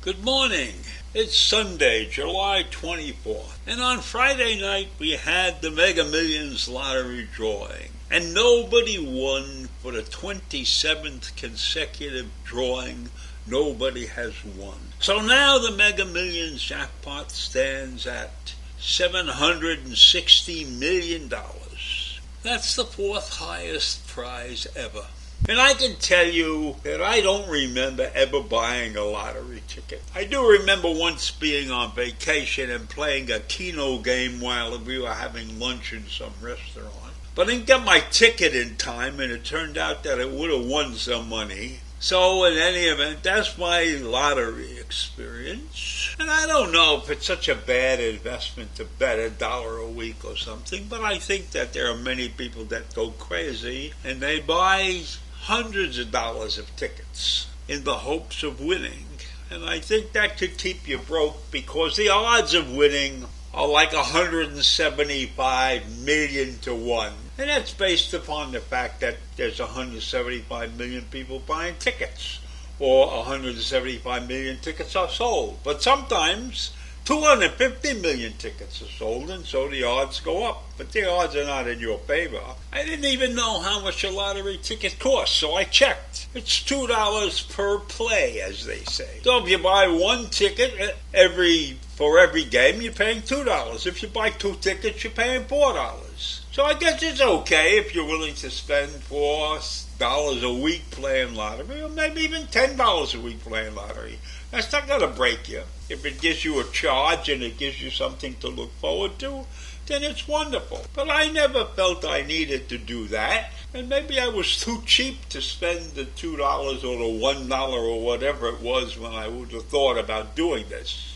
Good morning. It's Sunday, July 24th, and on Friday night we had the Mega Millions lottery drawing, and nobody won for the 27th consecutive drawing. Nobody has won. So now the Mega Millions jackpot stands at $760 million. That's the fourth highest prize ever. And I can tell you that I don't remember ever buying a lottery ticket. I do remember once being on vacation and playing a Keno game while we were having lunch in some restaurant. But I didn't get my ticket in time, and it turned out that it would have won some money. So in any event, that's my lottery experience. And I don't know if it's such a bad investment to bet $1 a week or something, but I think that there are many people that go crazy and they buy hundreds of dollars of tickets in the hopes of winning. And I think that could keep you broke because the odds of winning are like 175 million to 1. And that's based upon the fact that there's 175 million people buying tickets, or 175 million tickets are sold. But sometimes 250 million tickets are sold, and so the odds go up. But the odds are not in your favor. I didn't even know how much a lottery ticket costs, so I checked. It's $2 per play, as they say. So if you buy one ticket for every game, you're paying $2. If you buy two tickets, you're paying $4. So I guess it's okay if you're willing to spend $4 a week playing lottery, or maybe even $10 a week playing lottery. That's not going to break you. If it gives you a charge and it gives you something to look forward to, then it's wonderful. But I never felt I needed to do that. And maybe I was too cheap to spend the $2 or the $1 or whatever it was when I would have thought about doing this.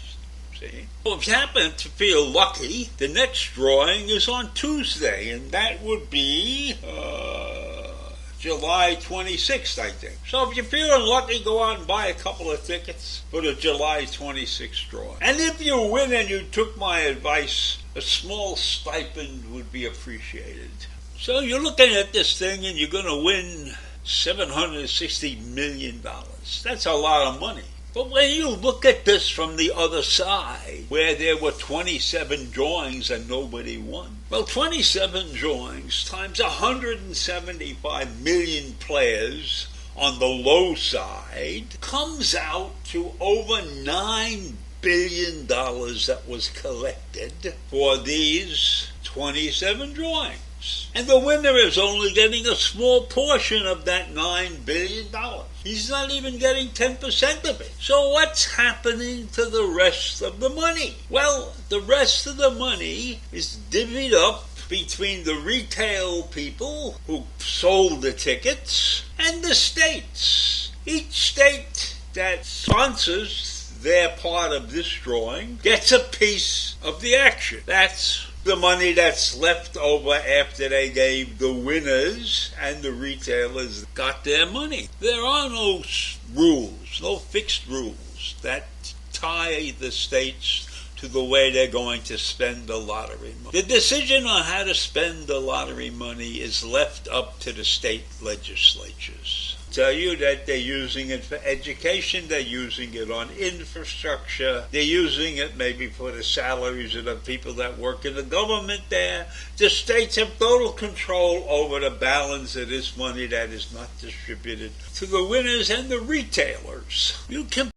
See? Well, if you happen to feel lucky, the next drawing is on Tuesday, and that would be July 26th, I think. So if you're feeling lucky, go out and buy a couple of tickets for the July 26th drawing. And if you win and you took my advice, a small stipend would be appreciated. So you're looking at this thing and you're going to win $760 million. That's a lot of money. But when you look at this from the other side, where there were 27 drawings and nobody won, well, 27 drawings times 175 million players on the low side comes out to over $9 billion that was collected for these 27 drawings. And the winner is only getting a small portion of that $9 billion. He's not even getting 10% of it. So what's happening to the rest of the money? Well, the rest of the money is divvied up between the retail people who sold the tickets and the states. Each state that sponsors their part of this drawing gets a piece of the action. That's the money that's left over after they gave the winners and the retailers got their money. There are no rules, no fixed rules that tie the states to the way they're going to spend the lottery money. The decision on how to spend the lottery money is left up to the state legislatures. Tell you that they're using it for education, they're using it on infrastructure, they're using it maybe for the salaries of the people that work in the government there. The states have total control over the balance of this money that is not distributed to the winners and the retailers. You can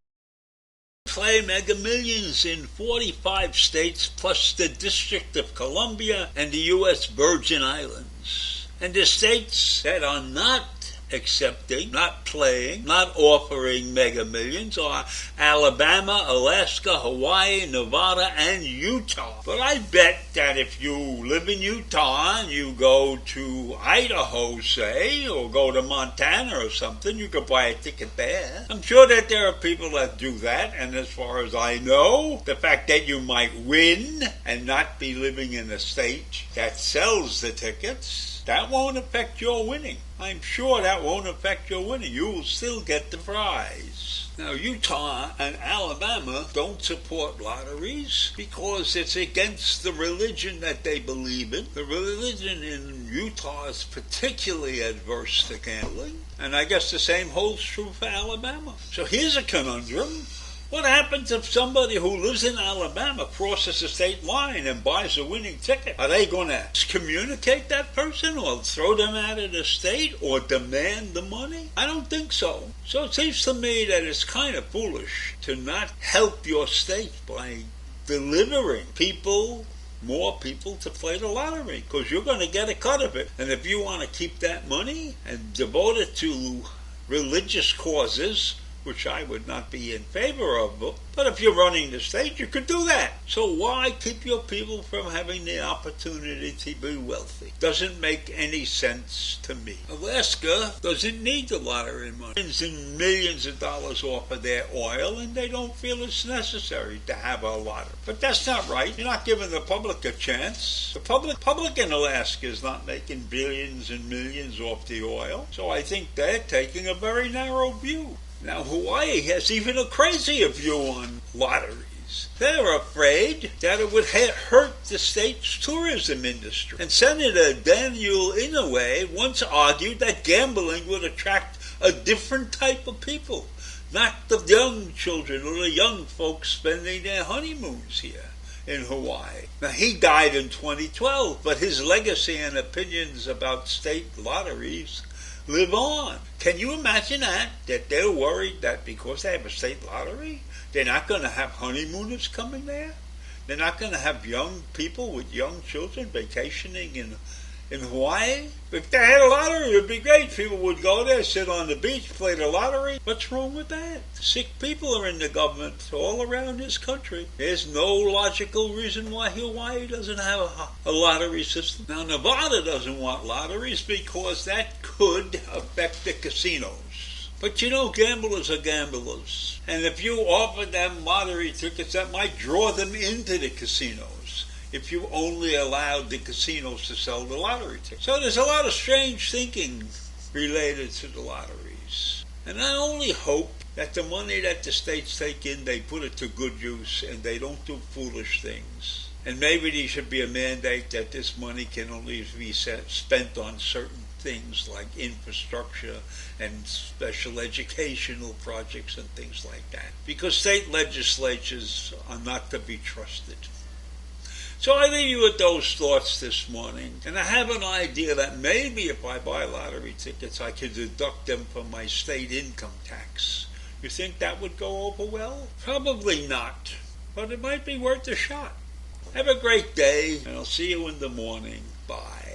play Mega Millions in 45 states plus the District of Columbia and the U.S. Virgin Islands. And the states that are not accepting, not playing, not offering Mega Millions are Alabama, Alaska, Hawaii, Nevada, and Utah. But I bet that if you live in Utah and you go to Idaho, say, or go to Montana or something, you could buy a ticket there. I'm sure that there are people that do that, and as far as I know, the fact that you might win and not be living in a state that sells the tickets, that won't affect your winning. I'm sure that won't affect your winning. You will still get the prize. Now, Utah and Alabama don't support lotteries because it's against the religion that they believe in. The religion in Utah is particularly adverse to gambling, and I guess the same holds true for Alabama. So here's a conundrum. What happens if somebody who lives in Alabama crosses the state line and buys a winning ticket? Are they going to excommunicate that person or throw them out of the state or demand the money? I don't think so. So it seems to me that it's kind of foolish to not help your state by delivering more people to play the lottery, because you're going to get a cut of it. And if you want to keep that money and devote it to religious causes, which I would not be in favor of, but if you're running the state, you could do that. So why keep your people from having the opportunity to be wealthy? Doesn't make any sense to me. Alaska doesn't need the lottery money. Millions and millions of dollars off of their oil, and they don't feel it's necessary to have a lottery. But that's not right. You're not giving the public a chance. The public in Alaska is not making billions and millions off the oil. So I think they're taking a very narrow view. Now, Hawaii has even a crazier view on lotteries. They're afraid that it would hurt the state's tourism industry. And Senator Daniel Inouye once argued that gambling would attract a different type of people, not the young children or the young folks spending their honeymoons here in Hawaii. Now, he died in 2012, but his legacy and opinions about state lotteries live on. Can you imagine that they're worried that because they have a state lottery, they're not going to have honeymooners coming there? They're not going to have young people with young children vacationing in Hawaii? If they had a lottery, it would be great. People would go there, sit on the beach, play the lottery. What's wrong with that? Sick people are in the government all around this country. There's no logical reason why Hawaii doesn't have a lottery system. Now, Nevada doesn't want lotteries because that could affect the casinos. But you know, gamblers are gamblers. And if you offer them lottery tickets, that might draw them into the casinos, if you only allowed the casinos to sell the lottery tickets. So there's a lot of strange thinking related to the lotteries. And I only hope that the money that the states take in, they put it to good use and they don't do foolish things. And maybe there should be a mandate that this money can only be spent on certain things like infrastructure and special educational projects and things like that. Because state legislatures are not to be trusted. So I leave you with those thoughts this morning. And I have an idea that maybe if I buy lottery tickets, I could deduct them from my state income tax. You think that would go over well? Probably not. But it might be worth a shot. Have a great day, and I'll see you in the morning. Bye.